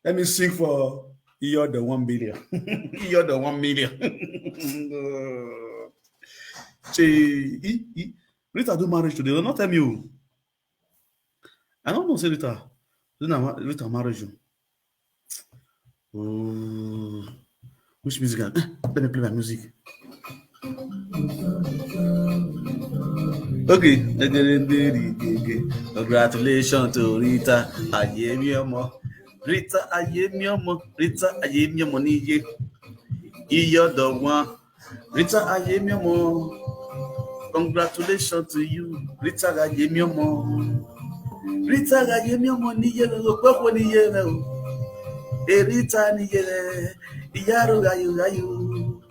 Let me sing for you're the 1 billion. You're the 1 million. Rita do marriage today. Don't tell me who. I don't know, say Rita. Rita marriage. Oh, which music? Let me play my music. Okay. Congratulations to Rita Ayemiomo. Rita Ayemiomo. Rita Ayemiomo niye. You're the one. Rita Ayemiomo. Congratulations to you. Rita Ayemiomo. Rita Ayemiomo niye. Gbogbo niye o. Rita niye. Iyaro gayo gayo.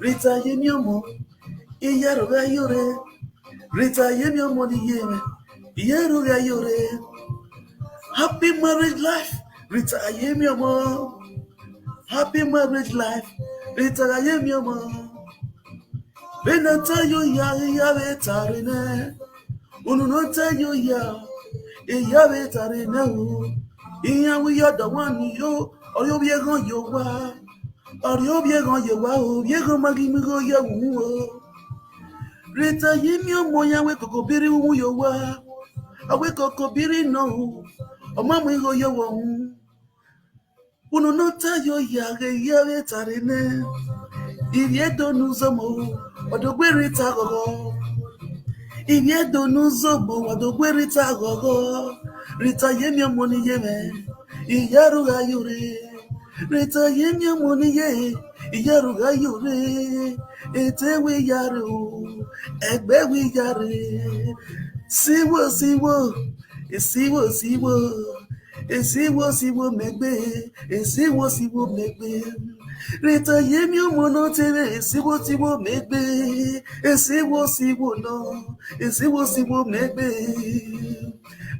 Rita Ayemiomo. Iyaro gayo re. Rita Ayemiomo niye. Iyaro gayo re. Happy marriage life, Rita Ayemiomo. Happy marriage life, Rita Ayemiomo. When I tell you ya betarine, unu no tell you ya betarine. Iya we are the one yo, or you be gon yo wa, or you be gon yo wa, you gon magi mi go ya wu. Rita Ayemiomo ya we kokobiri wu yo wa, awe kokobiri no. Ọmọ ìgò yẹ wọ̀hún. Unu no tell you ya tarine. Iviedo n'uzomo, odogwerita gogo. Iviedo n'uzomo, odogwerita gogo. Rita Ayemiomo niye, iyaruga yure. Rita Ayemiomo niye, iyaruga yure. Etewe yaru, egbe wi yare. Siwo. Esiwo megbe. Rita Ayemiomo no tere esiwo megbe. Esiwo no. Esiwo megbe.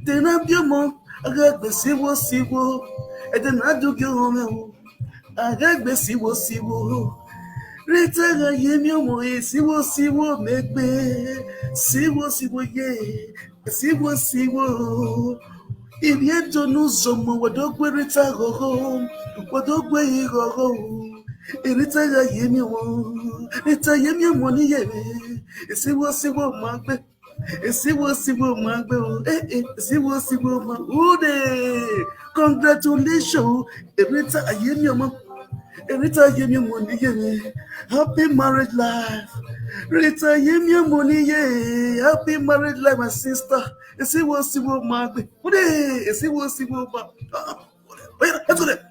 Dena biomo agagbe siwo. Edena dugyo home. Agagbe siwo. Rita Ayemiomo esiwo megbe. Siwo ye. Siwo. Ibieto n'uzomo wadogwerita gogo. Wadogwe gogo. Rita Ayemiomo. Rita Ayemiomo niye. Siwo magbe. Siwo magbe. Siwo ma. Ude. Congratulations, Rita Ayemiomo. Rita Ayemiomo niye. Happy marriage life. Rita Ayemiomo niye. Happy marriage life, my sister. Siwo magbe. Ude. Siwo ma. Wait, let's go there.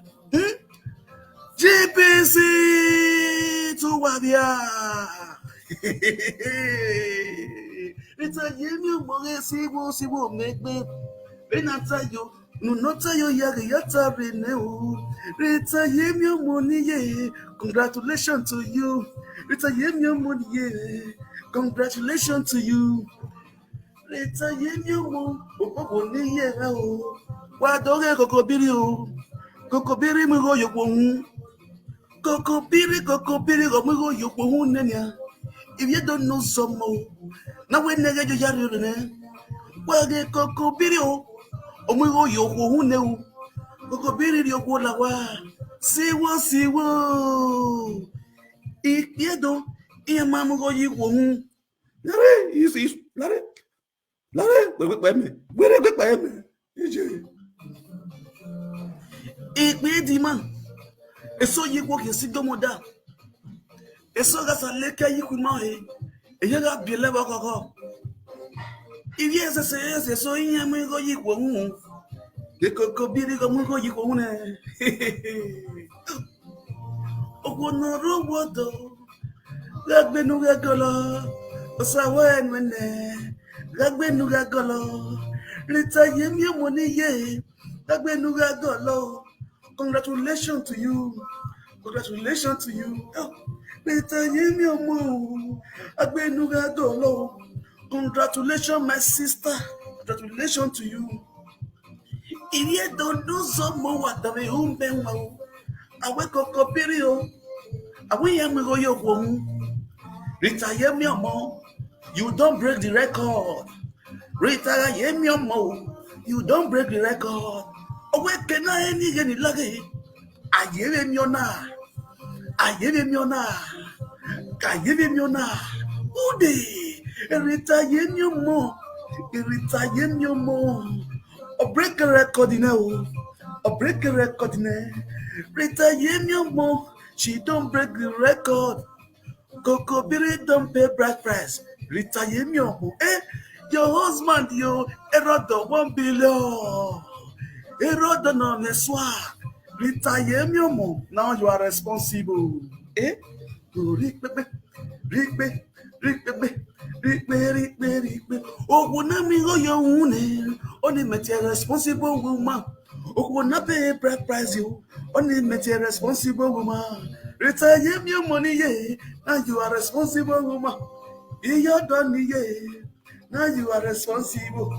GPC to Wabia. Rita Ayemiomo siwo megbe. Renata yo. No nota yo yata reneu. Rita Ayemiomo niye. Congratulations to you. Rita Ayemiomo niye. Congratulations to you. Rita Ayemiomo. Opo niye o. Wa doge kokobiri o. Kokobiri mi go yopo hun. Kokobiri go mi go yopo hun nenya. If you don't know some more, now we nega jo yari ne. Wa ge kokobiri o. Omigo yopo hun ne o. Kokobiri yopo la wa. Siwo. Ipiedo. Iya mamu go yopo hun. Lare, isi. Lare. Wait me. Ikpe man. Eso yikwo kesi domoda. Eso gasa leka yikuma he. Eyaga biele ba koko. Ibi ese so yin mu go yikwo hu. Ke koko biri go mu go yikwo hu ne. Ogwono rowodo. Gagbenu gagolo. Osawe enwene. Gagbenu gagolo. Rita Ayemiomo niye. Gagbenu gagolo. Congratulations to you. Oh, Rita Ayemiomo. Gagbenu gagolo. Congratulations, my sister. Congratulations to you. If you don't do some more, what the home ben wow. I wake up period. I will go your home. Rita Ayemiomo. You don't break the record. Rita Ayemiomo. You don't break the record. Awake Can I any get it lucky? I give him your na. I give him your na. I give him your na. Ude. Retire your mo. Retire your mo. A break a record in a break a record in Retire your mo. She don't break the record. Coco Billy don't pay bride price. Retire your mo. Your husband, you erode 1 billion. Erode on the swag. Retire your mo. Now you are responsible. Rikbe. Oh, na mi go your own. Only met a responsible woman. Oh, na pay bride price you. Only met a responsible woman. Retire your money, yeah. Now you are responsible woman. You're done, yeah. Now you are responsible.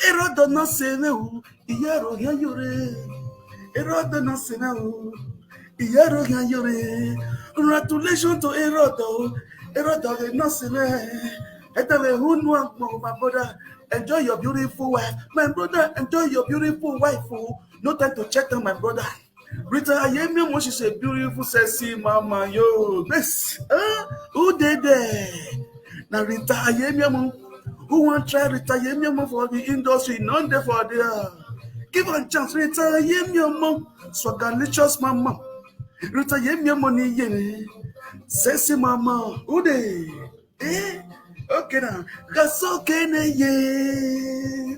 Erodo no se no. Iyero ya yore. Erodo no se no. Iyero ya yore. Congratulations to Erodo. Erodo de no se no. Etewe hunu my brother. Enjoy your beautiful wife. My brother, enjoy your beautiful wife. No time to check on my brother. Rita Ayemi Mo, she's a beautiful, sexy mama. Yo, this. Who did that? Now Rita Ayemi Mo. Who want to try Rita Ayemi Mo for the industry? None there for there. Give her a chance. Rita Ayemi Mo. Swagalicious mama. Rita Ayemi Mo ni yene. Sexy mama. Who dey? Okay now. Kaso kene ye.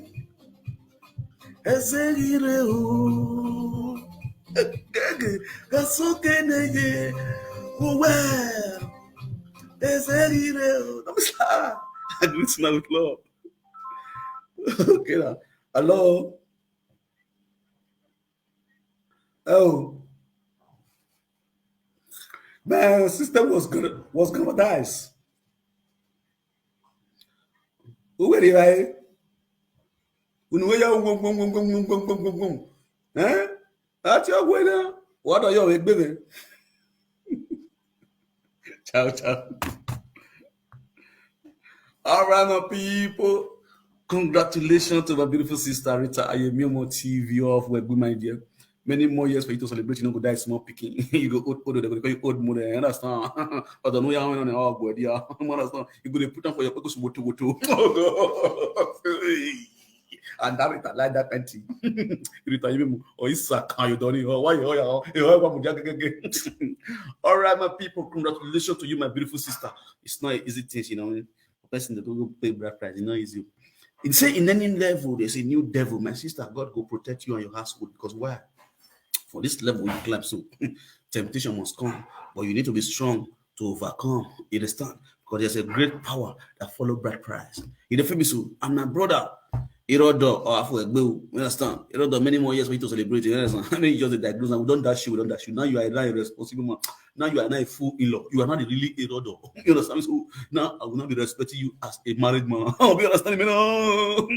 Ezegire o. Kaso kene ye. Well. Ezegire o. Don't be sad. I do it now with love. Okay now. Hello. Oh. My system was gonna die. Who were you? Eh? That's your winner. What are you baby? Ciao, ciao. All right, my people. Congratulations to my beautiful sister Rita Ayemi Mo TV of Web, my dear. Many more years for you to celebrate. You know, go die small picking. You go old, they're going to call you old mother. You understand? But don't know how many all good. Yeah, understand? You go to put on for your focus woto. Oh God. And that Rita like that auntie. Rita Ayemi Mo. Oh, it's sack. You don't know why you all right, my people. Congratulations to you, my beautiful sister. It's not an easy thing, you know. A person that don't pay bride price, it's not easy. In say in any level, there's a new devil. My sister, God will protect you and your household. Because why? For this level you climb, so temptation must come, but you need to be strong to overcome. You understand? Because there's a great power that follow bride price. In the famous, I'm my brother. Irodo or Afo, you understand? Irodo many more years for you to celebrate. You understand? I mean, you just diagnose and we don't dash you, we don't dash you. Now you are not a responsible man. Now you are not a full in-law. You are not a really Irodo. You understand? So now I will not be respecting you as a married man. Oh, you understand me? No.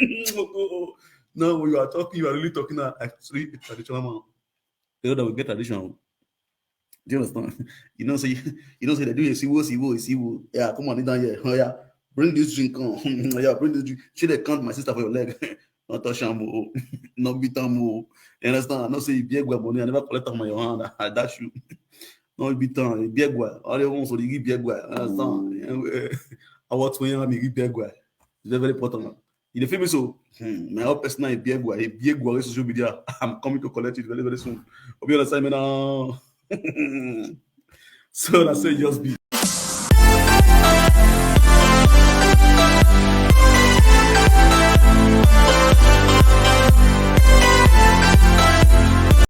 Now when you are talking, you are really talking as a traditional man. Irodo will get traditional. Do you understand? You know, say they do a siwo. Yeah, come on, down here. Oh yeah. Bring this drink on. Yeah, bring this drink. Should they count my sister for your leg? Not touch am, not beat am. You understand? I not say big money. I never collect on my hand. I dash you. No beat am. Big all the ones for the big understand? I want to hear me big It's very important. In the famous so my whole personal a big social media. I'm coming to collect it very, very soon. Hope you understand me now. So that's it, just be.